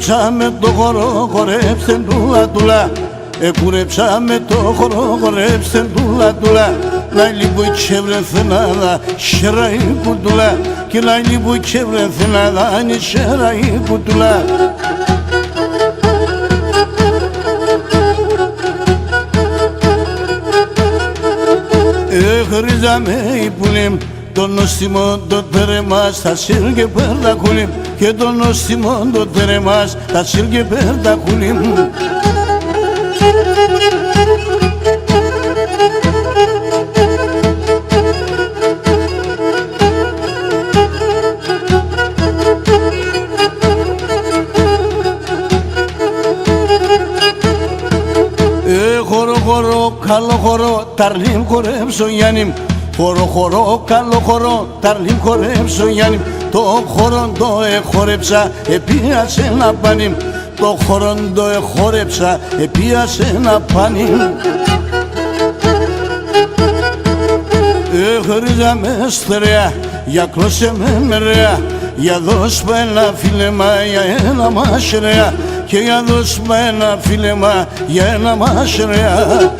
κούρεψα με το χορό, χορέψτε τούλα τούλα. Κούρεψα με το χορό, χορέψτε τούλα τούλα. Λαϊλί που ξεβρεθνάδα, σέρα η κουτούλα. Και λαϊλί που ξεβρεθνάδα, είναι σέρα η κουτούλα. Χρήζαμε η πουλήμ, το νόστιμο το τέρεμα στα σύρ και πέρτα κουλήμ. Και το νόστιμο το τέρεμα στα σύρ και πέρτα κουλήμ. Χορό χορό, καλό χορό, ταρλίμ χορέψω Γιάννη. Χορό χορό, καλό χορό, ταρλίμ χορέψω Γιάννη. Το χορό το εχόρεψα, επίασε να πάνει. Το χορό το εχόρεψα, επίασε να πάνει. Χρήζα με στερεά, για κλώσε με μερέα. Για δώσ' μου ένα φίλεμα, για ένα μάσρεα. Και για δώσ' μου ένα φίλεμα, για ένα μάσρεα.